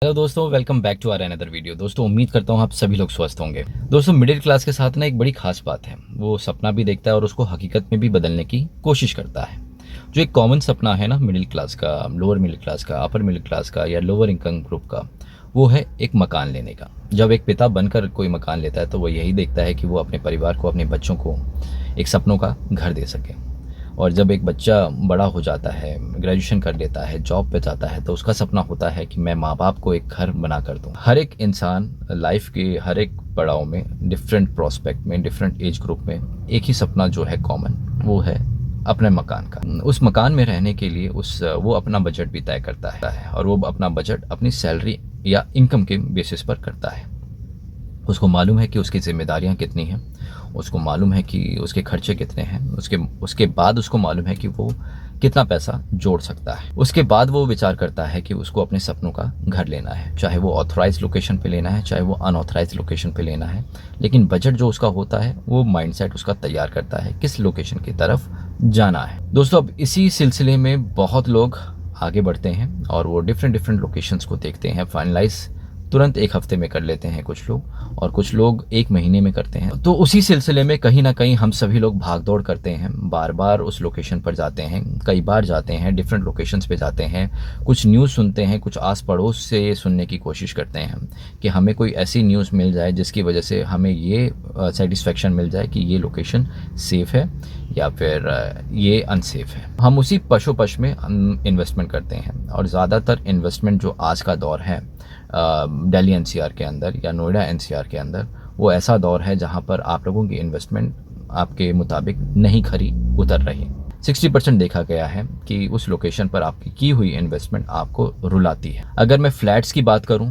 Hello दोस्तों, welcome back to our another video. दोस्तों उम्मीद करता हूँ आप सभी लोग स्वस्थ होंगे। दोस्तों मिडिल क्लास के साथ ना एक बड़ी खास बात है, वो सपना भी देखता है और उसको हकीकत में भी बदलने की कोशिश करता है। जो एक कॉमन सपना है ना मिडिल क्लास का, लोअर मिडिल क्लास का, अपर मिडिल क्लास का या लोअर इनकम ग्रुप का, वो है एक मकान लेने का। जब एक पिता बनकर कोई मकान लेता है तो वो यही देखता है कि वो अपने परिवार को, अपने बच्चों को एक सपनों का घर दे सके। और जब एक बच्चा बड़ा हो जाता है, ग्रेजुएशन कर लेता है, जॉब पे जाता है, तो उसका सपना होता है कि मैं माँ बाप को एक घर बना कर दूँ। हर एक इंसान लाइफ के हर एक पड़ाव में, डिफरेंट प्रोस्पेक्ट में, डिफरेंट एज ग्रुप में एक ही सपना जो है कॉमन, वो है अपने मकान का। उस मकान में रहने के लिए वो अपना बजट भी तय करता है और वो अपना बजट अपनी सैलरी या इनकम के बेसिस पर करता है। उसको मालूम है कि उसकी जिम्मेदारियां कितनी हैं, उसको मालूम है कि उसके खर्चे कितने हैं, उसके बाद उसको मालूम है कि वो कितना पैसा जोड़ सकता है। उसके बाद वो विचार करता है कि उसको अपने सपनों का घर लेना है, चाहे वो ऑथराइज लोकेशन पे लेना है, चाहे वो अनऑथराइज लोकेशन पे लेना है। लेकिन बजट जो उसका होता है वो माइंडसेट उसका तैयार करता है किस लोकेशन की तरफ जाना है। दोस्तों अब इसी सिलसिले में बहुत लोग आगे बढ़ते हैं और वो डिफरेंट डिफरेंट लोकेशंस को देखते हैं, फाइनलाइज तुरंत एक हफ्ते में कर लेते हैं कुछ लोग, और कुछ लोग एक महीने में करते हैं। तो उसी सिलसिले में कहीं ना कहीं हम सभी लोग भाग दौड़ करते हैं, बार बार उस लोकेशन पर जाते हैं, कई बार जाते हैं, डिफरेंट लोकेशंस पे जाते हैं, कुछ न्यूज़ सुनते हैं, कुछ आस पड़ोस से सुनने की कोशिश करते हैं कि हमें कोई ऐसी न्यूज़ मिल जाए जिसकी वजह से हमें ये सेटिस्फेक्शन मिल जाए कि ये लोकेशन सेफ़ है या फिर ये अनसेफ है। हम उसी पशु में इन्वेस्टमेंट करते हैं और ज़्यादातर इन्वेस्टमेंट जो आज का दौर है दिल्ली एनसीआर के अंदर या नोएडा एनसीआर के अंदर, वो ऐसा दौर है जहां पर आप लोगों की इन्वेस्टमेंट आपके मुताबिक नहीं खरी उतर रही। 60% देखा गया है कि उस लोकेशन पर आपकी की हुई इन्वेस्टमेंट आपको रुलाती है। अगर मैं फ्लैट्स की बात करूं,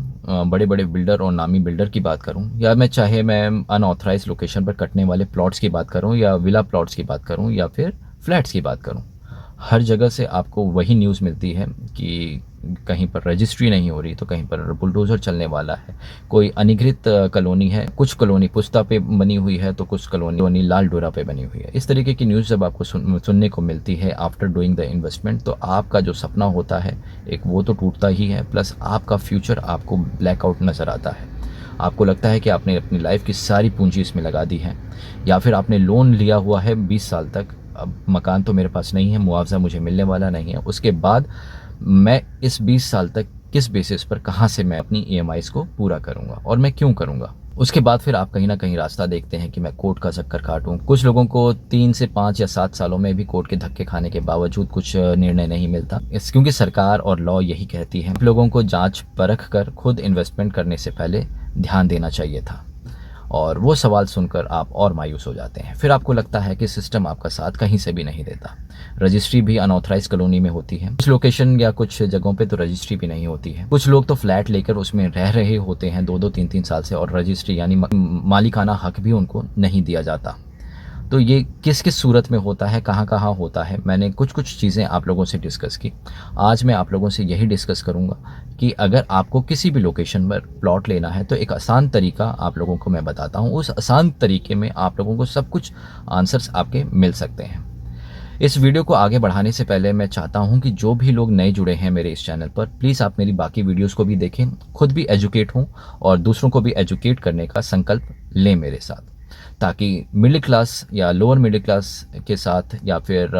बड़े बड़े बिल्डर और नामी बिल्डर की बात करूं, या मैं अनऑथराइज लोकेशन पर कटने वाले प्लॉट्स की बात करूं, या विला प्लॉट्स की बात करूं, या फिर फ्लैट्स की बात करूं, हर जगह से आपको वही न्यूज़ मिलती है कि कहीं पर रजिस्ट्री नहीं हो रही तो कहीं पर बुलडोज़र चलने वाला है, कोई अनधिकृत कॉलोनी है, कुछ कॉलोनी पुस्ता पे बनी हुई है तो कुछ कॉलोनी लाल डोरा पे बनी हुई है। इस तरीके की न्यूज़ जब आपको सुनने को मिलती है आफ्टर डूइंग द इन्वेस्टमेंट, तो आपका जो सपना होता है एक वो तो टूटता ही है, प्लस आपका फ्यूचर आपको ब्लैकआउट नज़र आता है। आपको लगता है कि आपने अपनी लाइफ की सारी पूंजी इसमें लगा दी है, या फिर आपने लोन लिया हुआ है 20 साल तक, अब मकान तो मेरे पास नहीं है, मुआवजा मुझे मिलने वाला नहीं है, उसके बाद मैं इस 20 साल तक किस बेसिस पर, कहाँ से मैं अपनी ईएमआईज़ को पूरा करूँगा और मैं क्यों करूँगा। उसके बाद फिर आप कहीं ना कहीं रास्ता देखते हैं कि मैं कोर्ट का चक्कर काटूं। कुछ लोगों को 3 से 5 या 7 सालों में भी कोर्ट के धक्के खाने के बावजूद कुछ निर्णय नहीं मिलता, क्योंकि सरकार और लॉ यही कहती है लोगों को जांच परख कर खुद इन्वेस्टमेंट करने से पहले ध्यान देना चाहिए था। और वो सवाल सुनकर आप और मायूस हो जाते हैं। फिर आपको लगता है कि सिस्टम आपका साथ कहीं से भी नहीं देता। रजिस्ट्री भी अनऑथराइज कॉलोनी में होती है, कुछ लोकेशन या कुछ जगहों पे तो रजिस्ट्री भी नहीं होती है। कुछ लोग तो फ्लैट लेकर उसमें रह रहे होते हैं 2-2 3-3 साल से, और रजिस्ट्री यानी मालिकाना हक भी उनको नहीं दिया जाता। तो ये किस किस सूरत में होता है, कहाँ कहाँ होता है, मैंने कुछ कुछ चीज़ें आप लोगों से डिस्कस की। आज मैं आप लोगों से यही डिस्कस करूँगा कि अगर आपको किसी भी लोकेशन पर प्लॉट लेना है तो एक आसान तरीका आप लोगों को मैं बताता हूँ। उस आसान तरीके में आप लोगों को सब कुछ आंसर्स आपके मिल सकते हैं। इस वीडियो को आगे बढ़ाने से पहले मैं चाहता हूं कि जो भी लोग नए जुड़े हैं मेरे इस चैनल पर, प्लीज़ आप मेरी बाकी वीडियोस को भी देखें, खुद भी एजुकेट हों और दूसरों को भी एजुकेट करने का संकल्प लें मेरे साथ, ताकि मिडिल क्लास या लोअर मिडिल क्लास के साथ या फिर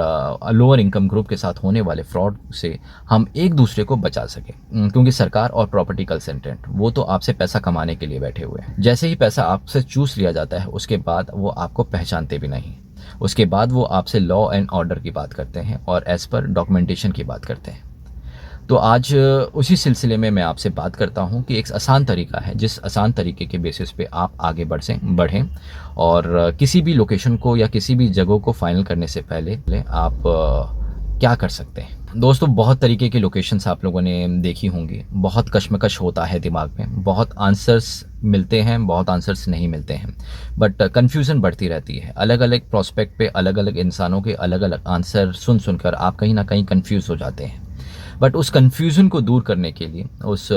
लोअर इनकम ग्रुप के साथ होने वाले फ्रॉड से हम एक दूसरे को बचा सकें। क्योंकि सरकार और प्रॉपर्टी कंसल्टेंट वो तो आपसे पैसा कमाने के लिए बैठे हुए हैं। जैसे ही पैसा आपसे चूस लिया जाता है उसके बाद वो आपको पहचानते भी नहीं। उसके बाद वो आपसे लॉ एंड ऑर्डर की बात करते हैं और एज पर डॉक्यूमेंटेशन की बात करते हैं। तो आज उसी सिलसिले में मैं आपसे बात करता हूं कि एक आसान तरीका है, जिस आसान तरीके के बेसिस पे आप आगे बढ़ें और किसी भी लोकेशन को या किसी भी जगह को फाइनल करने से पहले आप क्या कर सकते हैं। दोस्तों बहुत तरीके की लोकेशंस आप लोगों ने देखी होंगी, बहुत कश्मकश होता है दिमाग में, बहुत आंसर्स मिलते हैं, बहुत आंसर्स नहीं मिलते हैं, बट कन्फ्यूज़न बढ़ती रहती है। अलग अलग प्रोस्पेक्ट पे अलग अलग इंसानों के अलग अलग आंसर सुनकर आप कहीं ना कहीं कन्फ्यूज़ हो जाते हैं। बट उस कन्फ्यूज़न को दूर करने के लिए, उस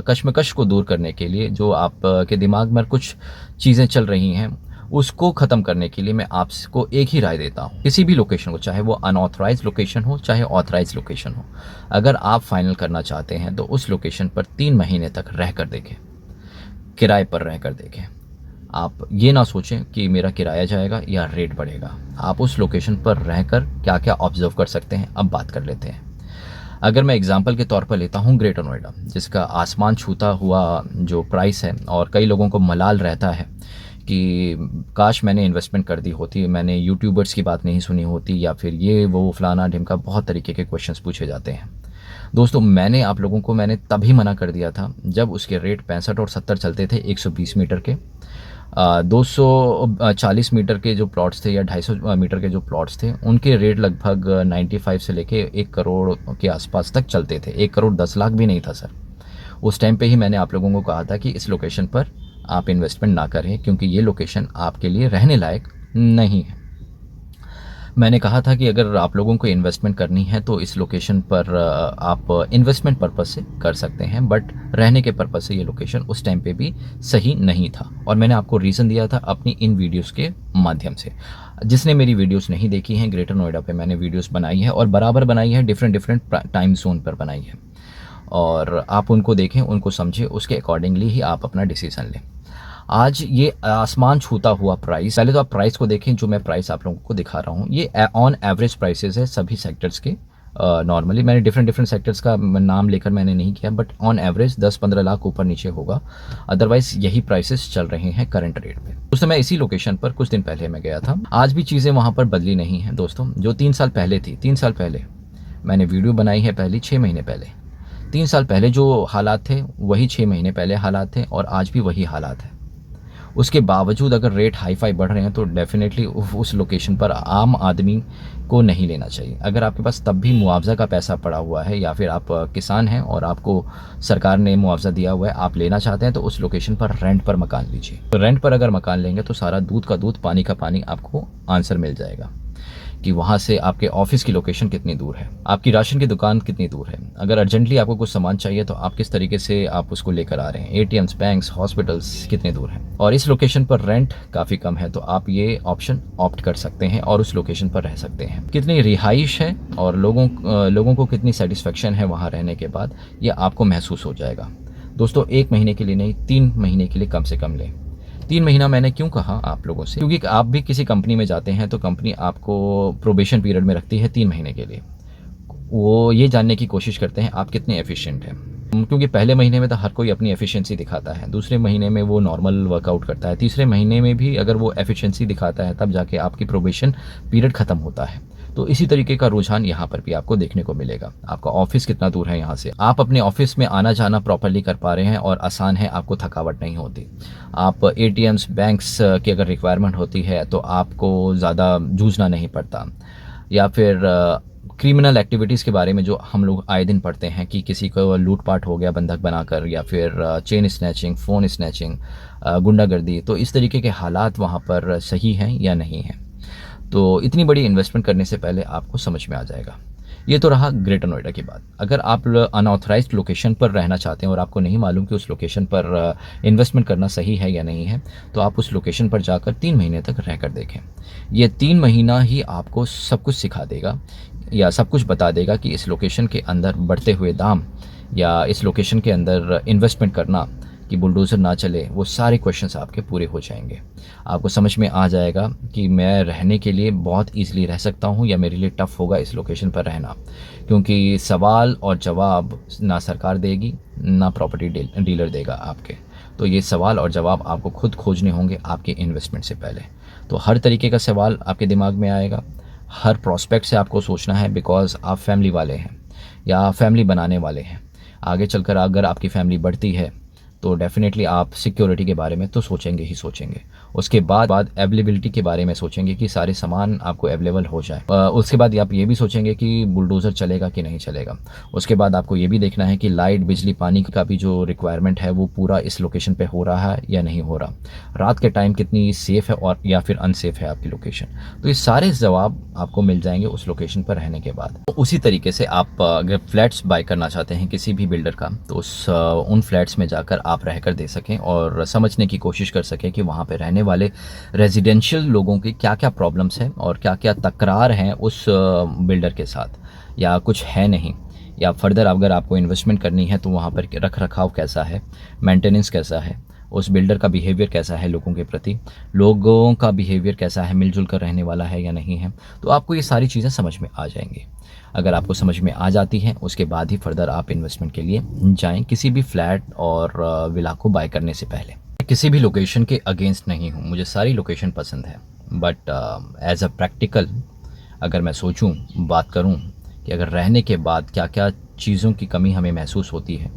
कश्मकश को दूर करने के लिए, जो आप के दिमाग में कुछ चीज़ें चल रही हैं, उसको ख़त्म करने के लिए मैं आपको एक ही राय देता हूँ, किसी भी लोकेशन को, चाहे वो अनऑथराइज्ड लोकेशन हो चाहे ऑथराइज्ड लोकेशन हो, अगर आप फाइनल करना चाहते हैं तो उस लोकेशन पर 3 महीने तक रह कर देखें, किराए पर रह कर देखें। आप ये ना सोचें कि मेरा किराया जाएगा या रेट बढ़ेगा। आप उस लोकेशन पर रहकर क्या क्या ऑब्जर्व कर सकते हैं, अब बात कर लेते हैं। अगर मैं एग्जांपल के तौर पर लेता हूँ ग्रेटर नोएडा, जिसका आसमान छूता हुआ जो प्राइस है, और कई लोगों को मलाल रहता है कि काश मैंने इन्वेस्टमेंट कर दी होती, मैंने यूट्यूबर्स की बात नहीं सुनी होती, या फिर ये वो फलाना ढिमका, बहुत तरीके के क्वेश्चंस पूछे जाते हैं। दोस्तों, मैंने आप लोगों को मैंने तभी मना कर दिया था जब उसके रेट 65 और 70 चलते थे 120 मीटर के। 240 मीटर के जो प्लॉट्स थे या 250 मीटर के जो प्लॉट्स थे, उनके रेट लगभग 95 से लेके 1 करोड़ के आसपास तक चलते थे। 1 करोड़ 10 लाख भी नहीं था सर। उस टाइम पे ही मैंने आप लोगों को कहा था कि इस लोकेशन पर आप इन्वेस्टमेंट ना करें, क्योंकि ये लोकेशन आपके लिए रहने लायक नहीं है। मैंने कहा था कि अगर आप लोगों को इन्वेस्टमेंट करनी है तो इस लोकेशन पर आप इन्वेस्टमेंट पर्पस से कर सकते हैं, बट रहने के पर्पस से ये लोकेशन उस टाइम पे भी सही नहीं था। और मैंने आपको रीज़न दिया था अपनी इन वीडियोस के माध्यम से। जिसने मेरी वीडियोस नहीं देखी हैं, ग्रेटर नोएडा पे मैंने वीडियोस बनाई है और बराबर बनाई है, डिफरेंट टाइम जोन पर बनाई है, और आप उनको देखें, उनको समझें, उसके अकॉर्डिंगली ही आप अपना डिसीज़न लें। आज ये आसमान छूता हुआ प्राइस, पहले तो आप प्राइस को देखें, जो मैं प्राइस आप लोगों को दिखा रहा हूँ ये ऑन एवरेज प्राइसेस है सभी सेक्टर्स के। नॉर्मली मैंने डिफरेंट सेक्टर्स का नाम लेकर मैंने नहीं किया, बट ऑन एवरेज 10-15 लाख ऊपर नीचे होगा, अदरवाइज यही प्राइसेस चल रहे हैं करंट रेट पे। उस समय इसी लोकेशन पर कुछ दिन पहले मैं गया था। आज भी चीज़ें वहाँ पर बदली नहीं हैं दोस्तों। जो 3 साल पहले थी, 3 साल पहले मैंने वीडियो बनाई है, पहली 6 महीने पहले, 3 साल पहले जो हालात थे वही 6 महीने पहले हालात थे, और आज भी वही हालात है। उसके बावजूद अगर रेट हाई फाई बढ़ रहे हैं तो डेफिनेटली उस लोकेशन पर आम आदमी को नहीं लेना चाहिए। अगर आपके पास तब भी मुआवजा का पैसा पड़ा हुआ है, या फिर आप किसान हैं और आपको सरकार ने मुआवजा दिया हुआ है, आप लेना चाहते हैं, तो उस लोकेशन पर रेंट पर मकान लीजिए। तो रेंट पर अगर मकान लेंगे तो सारा दूध का दूध पानी का पानी आपको आंसर मिल जाएगा कि वहाँ से आपके ऑफिस की लोकेशन कितनी दूर है, आपकी राशन की दुकान कितनी दूर है, अगर अर्जेंटली आपको कुछ सामान चाहिए तो आप किस तरीके से आप उसको लेकर आ रहे हैं, एटीएम्स, बैंक्स, हॉस्पिटल्स कितने दूर हैं, और इस लोकेशन पर रेंट काफ़ी कम है, तो आप ये ऑप्शन ऑप्ट कर सकते हैं और उस लोकेशन पर रह सकते हैं। कितनी रिहाइश है और लोगों को कितनी सेटिस्फेक्शन है वहाँ रहने के बाद, ये आपको महसूस हो जाएगा। दोस्तों, 1 महीने के लिए नहीं, 3 महीने के लिए कम से कम लें। 3 महीना मैंने क्यों कहा आप लोगों से, क्योंकि आप भी किसी कंपनी में जाते हैं तो कंपनी आपको प्रोबेशन पीरियड में रखती है 3 महीने के लिए। वो ये जानने की कोशिश करते हैं आप कितने एफिशिएंट हैं, क्योंकि पहले महीने में तो हर कोई अपनी एफिशिएंसी दिखाता है, दूसरे महीने में वो नॉर्मल वर्कआउट करता है, तीसरे महीने में भी अगर वो एफिशिएंसी दिखाता है तब जाके आपकी प्रोबेशन पीरियड ख़त्म होता है। तो इसी तरीके का रुझान यहाँ पर भी आपको देखने को मिलेगा। आपका ऑफिस कितना दूर है यहाँ से, आप अपने ऑफिस में आना जाना प्रॉपरली कर पा रहे हैं और आसान है, आपको थकावट नहीं होती। आप एटीएम्स, बैंक्स की अगर रिक्वायरमेंट होती है तो आपको ज़्यादा जूझना नहीं पड़ता, या फिर क्रिमिनल एक्टिविटीज़ के बारे में जो हम लोग आए दिन पढ़ते हैं कि किसी को लूटपाट हो गया बंधक बनाकर, या फिर चेन स्नैचिंग, फ़ोन स्नैचिंग, गुंडागर्दी, तो इस तरीके के हालात वहाँ पर सही हैं या नहीं हैं। तो इतनी बड़ी इन्वेस्टमेंट करने से पहले आपको समझ में आ जाएगा। ये तो रहा ग्रेटर नोएडा की बात। अगर आप अनऑथराइज्ड लोकेशन पर रहना चाहते हैं और आपको नहीं मालूम कि उस लोकेशन पर इन्वेस्टमेंट करना सही है या नहीं है, तो आप उस लोकेशन पर जाकर 3 महीने तक रह कर देखें। ये 3 महीना ही आपको सब कुछ सिखा देगा या सब कुछ बता देगा कि इस लोकेशन के अंदर बढ़ते हुए दाम, या इस लोकेशन के अंदर इन्वेस्टमेंट करना कि बुलडोज़र ना चले, वो सारे क्वेश्चंस आपके पूरे हो जाएंगे। आपको समझ में आ जाएगा कि मैं रहने के लिए बहुत ईज़िली रह सकता हूँ या मेरे लिए टफ़ होगा इस लोकेशन पर रहना, क्योंकि सवाल और जवाब ना सरकार देगी ना प्रॉपर्टी डीलर देगा आपके। तो ये सवाल और जवाब आपको खुद खोजने होंगे आपके इन्वेस्टमेंट से पहले। तो हर तरीके का सवाल आपके दिमाग में आएगा, हर प्रॉस्पेक्ट से आपको सोचना है, बिकॉज़ आप फैमिली वाले हैं या फैमिली बनाने वाले हैं। आगे चलकर अगर आपकी फैमिली बढ़ती है तो डेफिनेटली आप सिक्योरिटी के बारे में तो सोचेंगे ही सोचेंगे। उसके बाद अवेलेबिलिटी के बारे में सोचेंगे कि सारे सामान आपको अवेलेबल हो जाए। उसके बाद आप ये भी सोचेंगे कि बुलडोज़र चलेगा कि नहीं चलेगा। उसके बाद आपको ये भी देखना है कि लाइट, बिजली, पानी का भी जो रिक्वायरमेंट है वो पूरा इस लोकेशन पे हो रहा है या नहीं हो रहा। रात के टाइम कितनी सेफ़ है और या फिर अनसेफ है आपकी लोकेशन। तो ये सारे जवाब आपको मिल जाएंगे उस लोकेशन पर रहने के बाद। तो उसी तरीके से आप अगर फ्लैट्स बाय करना चाहते हैं किसी भी बिल्डर का, तो उन फ्लैट्स में जाकर आप रहकर दे सकें और समझने की कोशिश कर सकें कि वहाँ पे रहने वाले रेजिडेंशियल लोगों की क्या क्या प्रॉब्लम्स हैं और क्या क्या तकरार हैं उस बिल्डर के साथ, या कुछ है नहीं, या फर्दर अगर आपको इन्वेस्टमेंट करनी है तो वहाँ पर रख रखाव कैसा है, मेंटेनेंस कैसा है, उस बिल्डर का बिहेवियर कैसा है लोगों के प्रति, लोगों का बिहेवियर कैसा है, मिलजुल कर रहने वाला है या नहीं है। तो आपको ये सारी चीज़ें समझ में आ जाएंगी। अगर आपको समझ में आ जाती हैं उसके बाद ही फर्दर आप इन्वेस्टमेंट के लिए जाएं किसी भी फ्लैट और विला को बाय करने से पहले। किसी भी लोकेशन के अगेंस्ट नहीं हूँ, मुझे सारी लोकेशन पसंद है, बट एज अ प्रैक्टिकल अगर मैं सोचूं, बात करूं कि अगर रहने के बाद क्या क्या चीज़ों की कमी हमें महसूस होती है,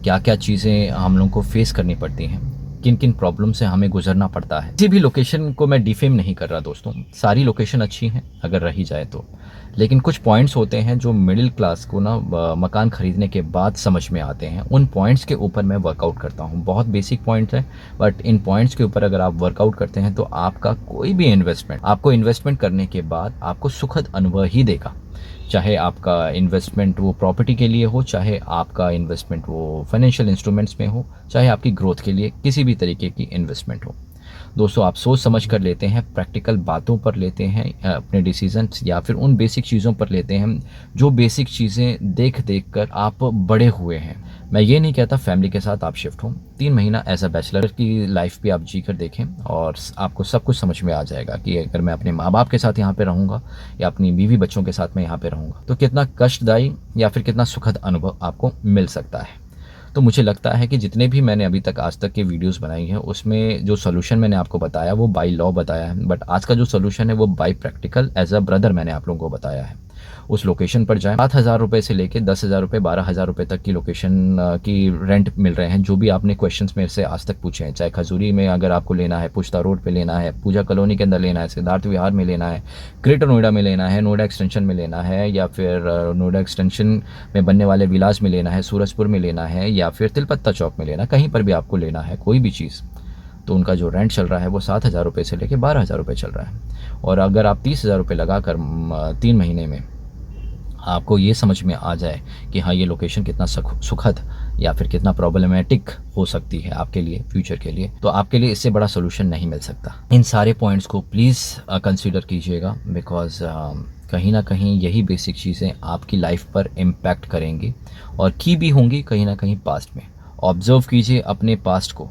क्या क्या चीज़ें हम लोगों को फेस करनी पड़ती हैं, किन किन प्रॉब्लम से हमें गुजरना पड़ता है। किसी भी लोकेशन को मैं डिफेम नहीं कर रहा दोस्तों, सारी लोकेशन अच्छी हैं अगर रही जाए तो, लेकिन कुछ पॉइंट्स होते हैं जो मिडिल क्लास को ना मकान ख़रीदने के बाद समझ में आते हैं। उन पॉइंट्स के ऊपर मैं वर्कआउट करता हूँ। बहुत बेसिक पॉइंट्स हैं, बट इन पॉइंट्स के ऊपर अगर आप वर्कआउट करते हैं तो आपका कोई भी इन्वेस्टमेंट आपको इन्वेस्टमेंट करने के बाद आपको सुखद अनुभव ही देगा। चाहे आपका इन्वेस्टमेंट वो प्रॉपर्टी के लिए हो, चाहे आपका इन्वेस्टमेंट वो फाइनेंशियल इंस्ट्रूमेंट्स में हो, चाहे आपकी ग्रोथ के लिए किसी भी तरीके की इन्वेस्टमेंट हो। दोस्तों आप सोच समझ कर लेते हैं, प्रैक्टिकल बातों पर लेते हैं अपने डिसीजंस, या फिर उन बेसिक चीज़ों पर लेते हैं जो बेसिक चीज़ें देख देख कर आप बड़े हुए हैं। मैं ये नहीं कहता फैमिली के साथ आप शिफ्ट हों, 3 महीना एज अ बैचलर की लाइफ भी आप जी कर देखें और आपको सब कुछ समझ में आ जाएगा कि अगर मैं अपने माँ बाप के साथ यहाँ पे रहूँगा या अपनी बीवी बच्चों के साथ मैं यहाँ पे रहूँगा तो कितना कष्टदायी या फिर कितना सुखद अनुभव आपको मिल सकता है। तो मुझे लगता है कि जितने भी मैंने अभी तक आज तक के वीडियोस बनाई हैं उसमें जो सोल्यूशन मैंने आपको बताया वो बाय लॉ बताया है, बट आज का जो सोल्यूशन है वो by practical as a brother मैंने आप लोगों को बताया है। उस लोकेशन पर जाएं, 7,000 रुपये से लेके 10,000 रुपये 12,000 रुपये तक की लोकेशन की रेंट मिल रहे हैं। जो भी आपने क्वेश्चंस मेरे से आज तक पूछे हैं, चाहे खजूरी में अगर आपको लेना है, पुश्ता रोड पे लेना है, पूजा कॉलोनी के अंदर लेना है, सिद्धार्थ विहार में लेना है, ग्रेटर नोएडा में लेना है, नोएडा एक्सटेंशन में लेना है, या फिर नोएडा एक्सटेंशन में बनने वाले विलास में लेना है, सूरजपुर में लेना है, या फिर तिलपत्ता चौक में लेना है, कहीं पर भी आपको लेना है कोई भी चीज़, तो उनका जो रेंट चल रहा है वो 7,000 रुपये से लेके 12,000 रुपये चल रहा है। और अगर आप 30,000 रुपये लगा कर 3 महीने में आपको ये समझ में आ जाए कि हाँ ये लोकेशन कितना सुखद या फिर कितना प्रॉब्लमेटिक हो सकती है आपके लिए फ्यूचर के लिए, तो आपके लिए इससे बड़ा सोल्यूशन नहीं मिल सकता। इन सारे पॉइंट्स को प्लीज़ कंसीडर कीजिएगा, बिकॉज कहीं ना कहीं यही बेसिक चीज़ें आपकी लाइफ पर इम्पैक्ट करेंगी और की भी होंगी कहीं ना कहीं पास्ट में। ऑब्जर्व कीजिए अपने पास्ट को,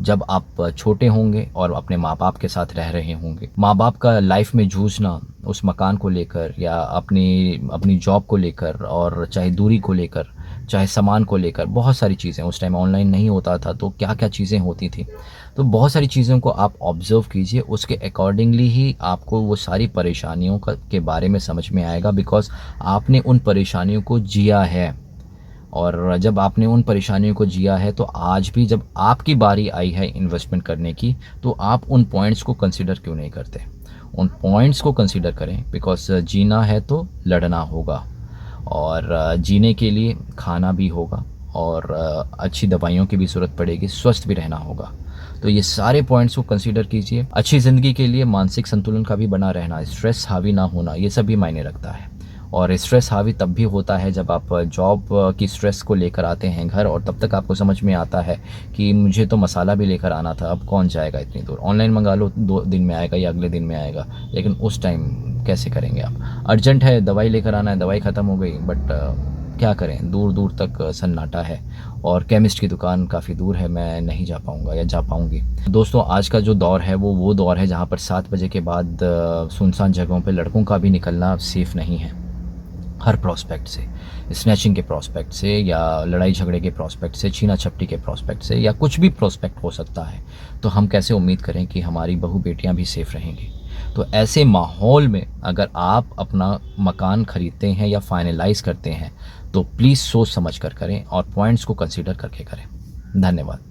जब आप छोटे होंगे और अपने माँ बाप के साथ रह रहे होंगे, माँ बाप का लाइफ में जूझना उस मकान को लेकर या अपनी जॉब को लेकर, और चाहे दूरी को लेकर, चाहे सामान को लेकर, बहुत सारी चीज़ें, उस टाइम ऑनलाइन नहीं होता था तो क्या क्या चीज़ें होती थी, तो बहुत सारी चीज़ों को आप ऑब्ज़र्व कीजिए, उसके अकॉर्डिंगली ही आपको वो सारी परेशानियों के बारे में समझ में आएगा, बिकॉज आपने उन परेशानियों को जिया है। और जब आपने उन परेशानियों को जिया है तो आज भी जब आपकी बारी आई है इन्वेस्टमेंट करने की तो आप उन पॉइंट्स को कंसीडर क्यों नहीं करते। उन पॉइंट्स को कंसीडर करें, बिकॉज जीना है तो लड़ना होगा, और जीने के लिए खाना भी होगा, और अच्छी दवाइयों की भी ज़रूरत पड़ेगी, स्वस्थ भी रहना होगा। तो ये सारे पॉइंट्स को कंसीडर कीजिए। अच्छी ज़िंदगी के लिए मानसिक संतुलन का भी बना रहना, स्ट्रेस हावी ना होना, ये सब भी मायने रखता है। और स्ट्रेस हावी तब भी होता है जब आप जॉब की स्ट्रेस को लेकर आते हैं घर, और तब तक आपको समझ में आता है कि मुझे तो मसाला भी लेकर आना था, अब कौन जाएगा इतनी दूर, ऑनलाइन मंगा लो 2 दिन में आएगा या अगले दिन में आएगा, लेकिन उस टाइम कैसे करेंगे आप। अर्जेंट है, दवाई लेकर आना है, दवाई ख़त्म हो गई, बट क्या करें, दूर दूर तक सन्नाटा है और केमिस्ट की दुकान काफ़ी दूर है, मैं नहीं जा पाऊँगा या जा पाऊँगी। दोस्तों आज का जो दौर है वो दौर है जहाँ पर 7 बजे के बाद सुनसान जगहों पर लड़कों का भी निकलना सेफ़ नहीं है। हर प्रोस्पेक्ट से, स्नैचिंग के प्रोस्पेक्ट से, या लड़ाई झगड़े के प्रोस्पेक्ट से, छीना झपटी के प्रोस्पेक्ट से, या कुछ भी प्रोस्पेक्ट हो सकता है, तो हम कैसे उम्मीद करें कि हमारी बहू बेटियां भी सेफ़ रहेंगी। तो ऐसे माहौल में अगर आप अपना मकान ख़रीदते हैं या फाइनलाइज़ करते हैं तो प्लीज़ सोच समझ कर करें और पॉइंट्स को कंसीडर करके करें। धन्यवाद।